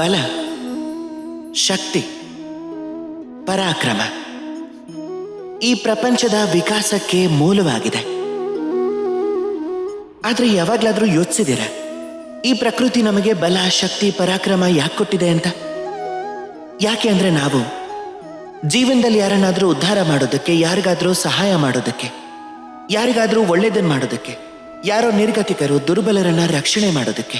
ಬಲ, ಶಕ್ತಿ, ಪರಾಕ್ರಮ ಈ ಪ್ರಪಂಚದ ವಿಕಾಸಕ್ಕೆ ಮೂಲವಾಗಿದೆ. ಆದ್ರೆ ಯಾವಾಗ್ಲಾದ್ರೂ ಯೋಚಿಸಿದಿರ ಈ ಪ್ರಕೃತಿ ನಮಗೆ ಬಲ, ಶಕ್ತಿ, ಪರಾಕ್ರಮ ಯಾಕೆ ಕೊಟ್ಟಿದೆ ಅಂತ? ಯಾಕೆ ಅಂದ್ರೆ ನಾವು ಜೀವನದಲ್ಲಿ ಯಾರನ್ನಾದ್ರೂ ಉದ್ಧಾರ ಮಾಡೋದಕ್ಕೆ, ಯಾರಿಗಾದ್ರೂ ಸಹಾಯ ಮಾಡೋದಕ್ಕೆ, ಯಾರಿಗಾದ್ರೂ ಒಳ್ಳೇದನ್ನು ಮಾಡೋದಕ್ಕೆ, ಯಾರೋ ನಿರ್ಗತಿಕರು ದುರ್ಬಲರನ್ನ ರಕ್ಷಣೆ ಮಾಡೋದಕ್ಕೆ,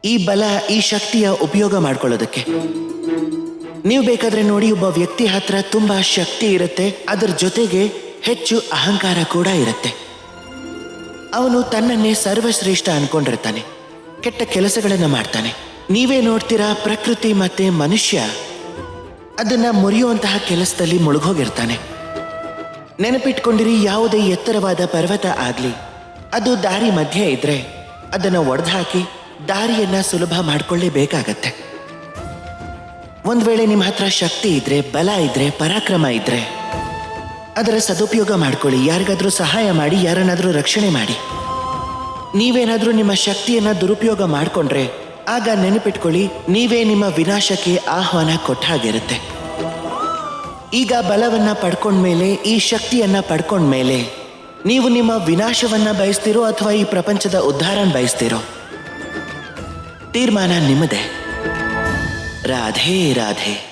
ಈ ಬಲ, ಈ ಶಕ್ತಿಯ ಉಪಯೋಗ ಮಾಡ್ಕೊಳ್ಳೋದಕ್ಕೆ. ನೀವು ಬೇಕಾದ್ರೆ ನೋಡಿ, ಒಬ್ಬ ವ್ಯಕ್ತಿ ಹತ್ರ ತುಂಬಾ ಶಕ್ತಿ ಇರುತ್ತೆ, ಅದರ ಜೊತೆಗೆ ಹೆಚ್ಚು ಅಹಂಕಾರ ಕೂಡ ಇರುತ್ತೆ. ಅವನು ತನ್ನನ್ನೇ ಸರ್ವಶ್ರೇಷ್ಠ ಅನ್ಕೊಂಡಿರ್ತಾನೆ, ಕೆಟ್ಟ ಕೆಲಸಗಳನ್ನ ಮಾಡ್ತಾನೆ. ನೀವೇ ನೋಡ್ತೀರಾ, ಪ್ರಕೃತಿ ಮತ್ತೆ ಮನುಷ್ಯ ಅದನ್ನ ಮುರಿಯುವಂತಹ ಕೆಲಸದಲ್ಲಿ ಮುಳುಗೋಗಿರ್ತಾನೆ. ನೆನಪಿಟ್ಕೊಂಡಿರಿ, ಯಾವುದೇ ಎತ್ತರವಾದ ಪರ್ವತ ಆಗ್ಲಿ, ಅದು ದಾರಿ ಮಧ್ಯೆ ಇದ್ರೆ ಅದನ್ನ ಒಡೆದುಹಾಕಿ ದಾರಿಯನ್ನ ಸುಲಭ ಮಾಡ್ಕೊಳ್ಳೇಬೇಕಾಗತ್ತೆ. ಒಂದ್ ವೇಳೆ ನಿಮ್ಮ ಹತ್ರ ಶಕ್ತಿ ಇದ್ರೆ, ಬಲ ಇದ್ರೆ, ಪರಾಕ್ರಮ ಇದ್ರೆ ಅದರ ಸದುಪಯೋಗ ಮಾಡ್ಕೊಳ್ಳಿ. ಯಾರಿಗಾದ್ರೂ ಸಹಾಯ ಮಾಡಿ, ಯಾರನ್ನಾದ್ರೂ ರಕ್ಷಣೆ ಮಾಡಿ. ನೀವೇನಾದ್ರೂ ನಿಮ್ಮ ಶಕ್ತಿಯನ್ನ ದುರುಪಯೋಗ ಮಾಡ್ಕೊಂಡ್ರೆ ಆಗ ನೆನಪಿಟ್ಕೊಳ್ಳಿ, ನೀವೇ ನಿಮ್ಮ ವಿನಾಶಕ್ಕೆ ಆಹ್ವಾನ ಕೊಟ್ಟ ಹಾಗಿರುತ್ತೆ. ಈಗ ಬಲವನ್ನ ಪಡ್ಕೊಂಡ್ಮೇಲೆ, ಈ ಶಕ್ತಿಯನ್ನ ಪಡ್ಕೊಂಡ್ಮೇಲೆ ನೀವು ನಿಮ್ಮ ವಿನಾಶವನ್ನ ಬಯಸ್ತಿರೋ ಅಥವಾ ಈ ಪ್ರಪಂಚದ ಉದ್ಧಾರನ ಬಯಸ್ತಿರೋ? ತೀರ್ಮಾನ ನಿಮ್ಮದೇ. ರಾಧೇ ರಾಧೇ.